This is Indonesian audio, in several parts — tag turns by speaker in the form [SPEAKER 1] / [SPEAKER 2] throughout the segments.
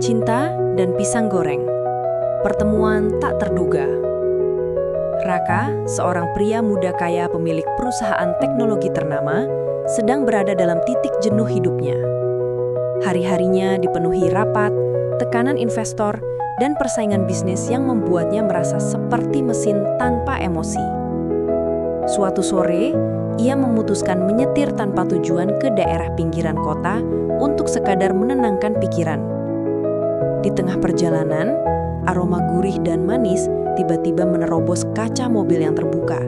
[SPEAKER 1] Cinta dan pisang goreng. Pertemuan tak terduga. Raka, seorang pria muda kaya pemilik perusahaan teknologi ternama, sedang berada dalam titik jenuh hidupnya. Hari-harinya dipenuhi rapat, tekanan investor, dan persaingan bisnis yang membuatnya merasa seperti mesin tanpa emosi. Suatu sore, ia memutuskan menyetir tanpa tujuan ke daerah pinggiran kota untuk sekadar menenangkan pikiran. Di tengah perjalanan, aroma gurih dan manis tiba-tiba menerobos kaca mobil yang terbuka.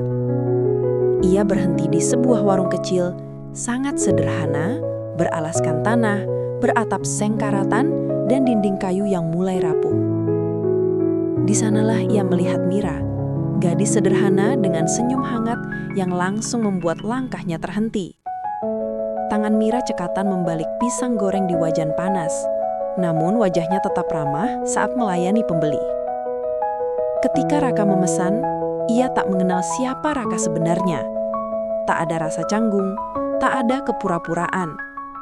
[SPEAKER 1] Ia berhenti di sebuah warung kecil, sangat sederhana, beralaskan tanah, beratap seng karatan, dan dinding kayu yang mulai rapuh. Di sanalah ia melihat Mira, gadis sederhana dengan senyum hangat yang langsung membuat langkahnya terhenti. Tangan Mira cekatan membalik pisang goreng di wajan panas, namun wajahnya tetap ramah saat melayani pembeli. Ketika Raka memesan, ia tak mengenal siapa Raka sebenarnya. Tak ada rasa canggung, tak ada kepura-puraan,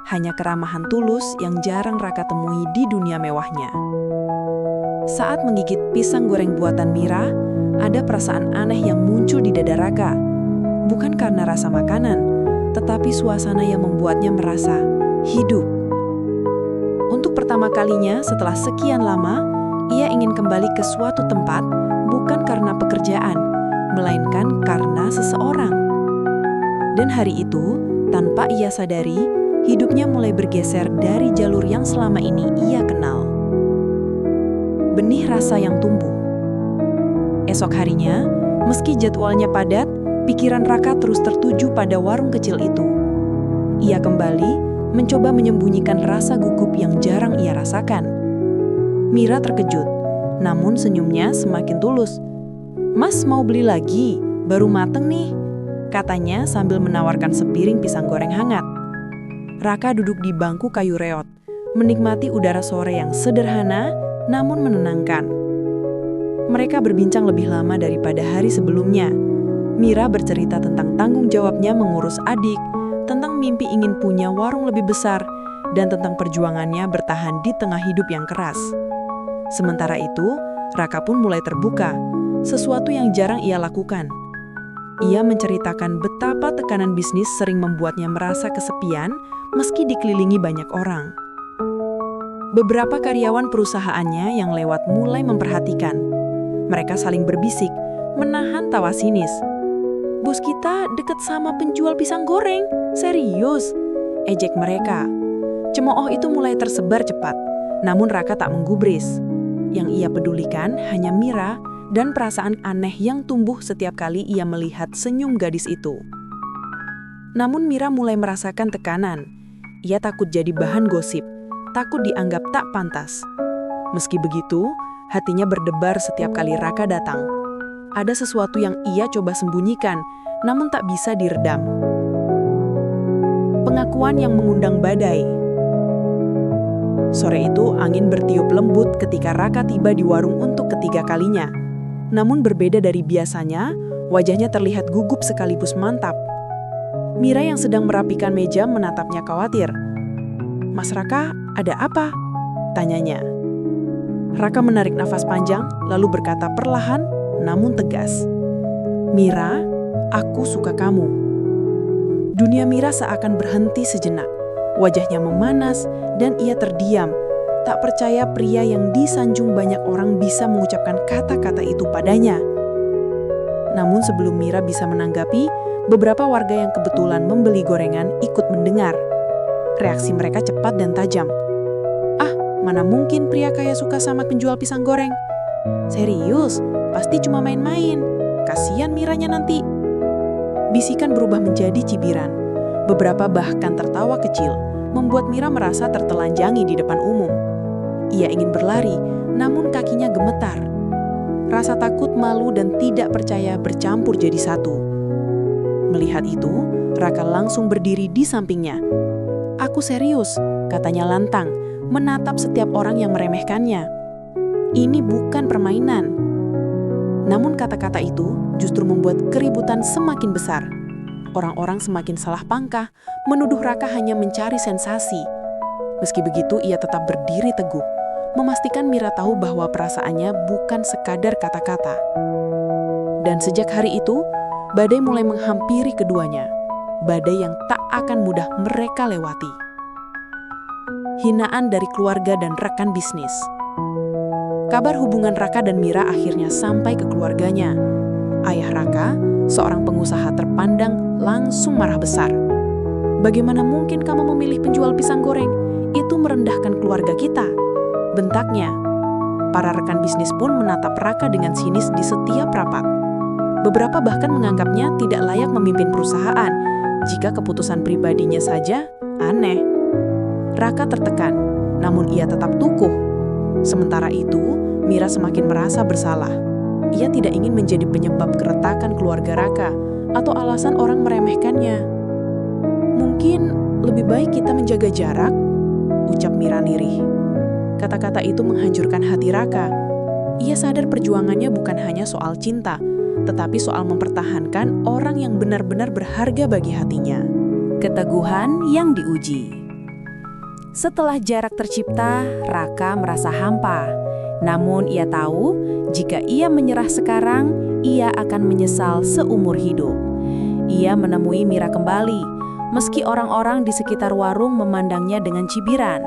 [SPEAKER 1] hanya keramahan tulus yang jarang Raka temui di dunia mewahnya. Saat menggigit pisang goreng buatan Mira, ada perasaan aneh yang muncul di dada Raka. Bukan karena rasa makanan, tetapi suasana yang membuatnya merasa hidup. Untuk pertama kalinya setelah sekian lama, ia ingin kembali ke suatu tempat, bukan karena pekerjaan, melainkan karena seseorang. Dan hari itu, tanpa ia sadari, hidupnya mulai bergeser dari jalur yang selama ini ia kenal. Benih rasa yang tumbuh. Esok harinya, meski jadwalnya padat, pikiran Raka terus tertuju pada warung kecil itu. Ia kembali mencoba menyembunyikan rasa gugup yang jarang ia rasakan. Mira terkejut, namun senyumnya semakin tulus. "Mas mau beli lagi? Baru mateng nih," katanya sambil menawarkan sepiring pisang goreng hangat. Raka duduk di bangku kayu reot, menikmati udara sore yang sederhana namun menenangkan. Mereka berbincang lebih lama daripada hari sebelumnya. Mira bercerita tentang tanggung jawabnya mengurus adik, tentang mimpi ingin punya warung lebih besar, dan tentang perjuangannya bertahan di tengah hidup yang keras. Sementara itu, Raka pun mulai terbuka, sesuatu yang jarang ia lakukan. Ia menceritakan betapa tekanan bisnis sering membuatnya merasa kesepian meski dikelilingi banyak orang. Beberapa karyawan perusahaannya yang lewat mulai memperhatikan. Mereka saling berbisik, menahan tawa sinis. "Bos kita deket sama penjual pisang goreng, serius?" ejek mereka. Cemooh itu mulai tersebar cepat, namun Raka tak menggubris. Yang ia pedulikan hanya Mira dan perasaan aneh yang tumbuh setiap kali ia melihat senyum gadis itu. Namun Mira mulai merasakan tekanan. Ia takut jadi bahan gosip, takut dianggap tak pantas. Meski begitu, hatinya berdebar setiap kali Raka datang. Ada sesuatu yang ia coba sembunyikan, namun tak bisa diredam. Pengakuan yang mengundang badai. Sore itu, angin bertiup lembut ketika Raka tiba di warung untuk ketiga kalinya. Namun berbeda dari biasanya, wajahnya terlihat gugup sekaligus mantap. Mira yang sedang merapikan meja menatapnya khawatir. "Mas Raka, ada apa?" tanyanya. Raka menarik nafas panjang, lalu berkata perlahan, namun tegas, "Mira, aku suka kamu." Dunia Mira seakan berhenti sejenak. Wajahnya memanas dan ia terdiam, tak percaya pria yang disanjung banyak orang bisa mengucapkan kata-kata itu padanya. Namun sebelum Mira bisa menanggapi, beberapa warga yang kebetulan membeli gorengan ikut mendengar. Reaksi mereka cepat dan tajam. "Ah, mana mungkin pria kaya suka sama penjual pisang goreng? Serius, pasti cuma main-main. Kasian Miranya nanti." Bisikan berubah menjadi cibiran. Beberapa bahkan tertawa kecil, membuat Mira merasa tertelanjangi di depan umum. Ia ingin berlari, namun kakinya gemetar. Rasa takut, malu, dan tidak percaya bercampur jadi satu. Melihat itu, Raka langsung berdiri di sampingnya. "Aku serius," katanya lantang, menatap setiap orang yang meremehkannya. "Ini bukan permainan." Namun kata-kata itu justru membuat keributan semakin besar. Orang-orang semakin salah pangkah, menuduh Raka hanya mencari sensasi. Meski begitu, ia tetap berdiri teguh,
[SPEAKER 2] memastikan Mira tahu bahwa perasaannya bukan sekadar kata-kata. Dan sejak hari itu, badai mulai menghampiri keduanya. Badai yang tak akan mudah mereka lewati. Hinaan dari keluarga dan rekan bisnis. Kabar hubungan Raka dan Mira akhirnya sampai ke keluarganya. Ayah Raka, seorang pengusaha terpandang, langsung marah besar. "Bagaimana mungkin kamu memilih penjual pisang goreng? Itu merendahkan keluarga kita," bentaknya. Para rekan bisnis pun menatap Raka dengan sinis di setiap rapat. Beberapa bahkan menganggapnya tidak layak memimpin perusahaan. Jika keputusan pribadinya saja, aneh. Raka tertekan, namun ia tetap teguh. Sementara itu, Mira semakin merasa bersalah. Ia tidak ingin menjadi penyebab keretakan keluarga Raka atau alasan orang meremehkannya. "Mungkin lebih baik kita menjaga jarak," ucap Mira nirih. Kata-kata itu menghancurkan hati Raka. Ia sadar perjuangannya bukan hanya soal cinta, tetapi soal mempertahankan orang yang benar-benar berharga bagi hatinya.
[SPEAKER 1] Keteguhan yang diuji. Setelah jarak tercipta, Raka merasa hampa. Namun ia tahu, jika ia menyerah sekarang, ia akan menyesal seumur hidup. Ia menemui Mira kembali, meski orang-orang di sekitar warung memandangnya dengan cibiran.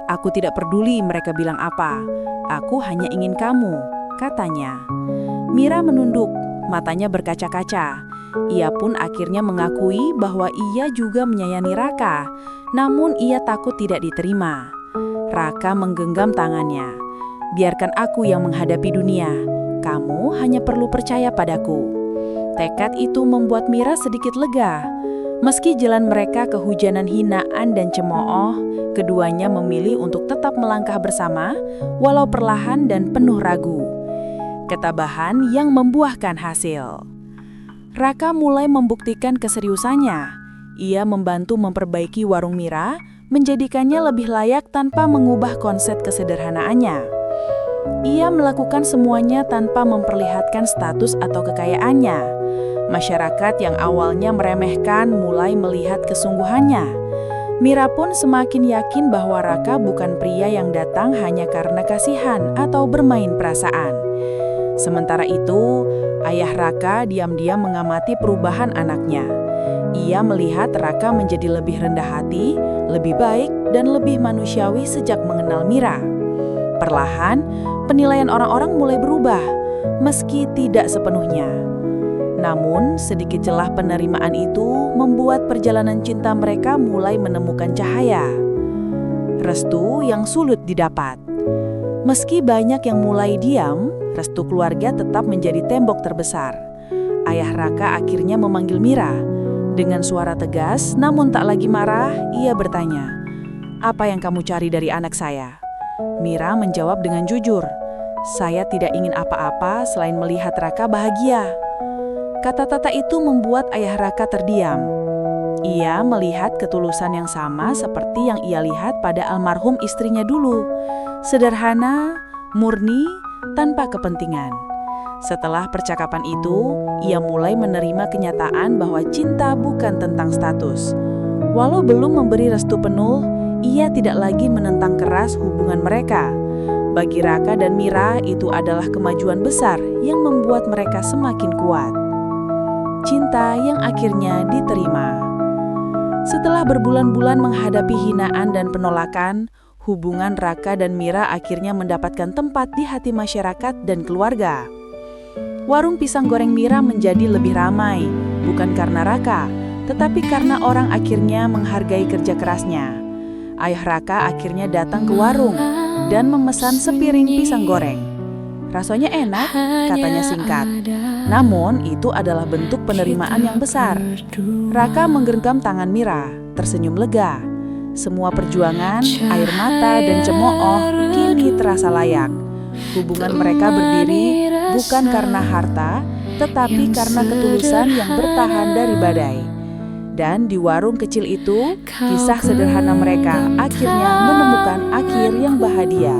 [SPEAKER 1] "Aku tidak peduli mereka bilang apa, aku hanya ingin kamu," katanya. Mira menunduk, matanya berkaca-kaca. Ia pun akhirnya mengakui bahwa ia juga menyayangi Raka, namun ia takut tidak diterima. Raka menggenggam tangannya. "Biarkan aku yang menghadapi dunia. Kamu hanya perlu percaya padaku." Tekad itu membuat Mira sedikit lega. Meski jalan mereka kehujanan hinaan dan cemooh, keduanya memilih untuk tetap melangkah bersama, walau perlahan dan penuh ragu. Ketabahan yang membuahkan hasil. Raka mulai membuktikan keseriusannya. Ia membantu memperbaiki warung Mira, menjadikannya lebih layak tanpa mengubah konsep kesederhanaannya. Ia melakukan semuanya tanpa memperlihatkan status atau kekayaannya. Masyarakat yang awalnya meremehkan mulai melihat kesungguhannya. Mira pun semakin yakin bahwa Raka bukan pria yang datang hanya karena kasihan atau bermain perasaan. Sementara itu, ayah Raka diam-diam mengamati perubahan anaknya. Ia melihat Raka menjadi lebih rendah hati, lebih baik, dan lebih manusiawi sejak mengenal Mira. Perlahan, penilaian orang-orang mulai berubah, meski tidak sepenuhnya. Namun, sedikit celah penerimaan itu membuat perjalanan cinta mereka mulai menemukan cahaya. Restu yang sulit didapat. Meski banyak yang mulai diam, restu keluarga tetap menjadi tembok terbesar. Ayah Raka akhirnya memanggil Mira. Dengan suara tegas, namun tak lagi marah, ia bertanya, "Apa yang kamu cari dari anak saya?" Mira menjawab dengan jujur, "Saya tidak ingin apa-apa selain melihat Raka bahagia." Kata-kata itu membuat ayah Raka terdiam. Ia melihat ketulusan yang sama seperti yang ia lihat pada almarhum istrinya dulu. Sederhana, murni, tanpa kepentingan. Setelah percakapan itu, ia mulai menerima kenyataan bahwa cinta bukan tentang status. Walau belum memberi restu penuh, ia tidak lagi menentang keras hubungan mereka. Bagi Raka dan Mira, itu adalah kemajuan besar yang membuat mereka semakin kuat. Cinta yang akhirnya diterima. Setelah berbulan-bulan menghadapi hinaan dan penolakan, hubungan Raka dan Mira akhirnya mendapatkan tempat di hati masyarakat dan keluarga. Warung pisang goreng Mira menjadi lebih ramai, bukan karena Raka, tetapi karena orang akhirnya menghargai kerja kerasnya. Ayah Raka akhirnya datang ke warung dan memesan sepiring pisang goreng. "Rasanya enak," katanya singkat. Namun, itu adalah bentuk penerimaan yang besar. Raka menggenggam tangan Mira, tersenyum lega. Semua perjuangan, air mata, dan cemooh kini terasa layak. Hubungan mereka berdiri bukan karena harta, tetapi karena ketulusan yang bertahan dari badai. Dan di warung kecil itu, kisah sederhana mereka akhirnya menemukan akhir yang bahagia.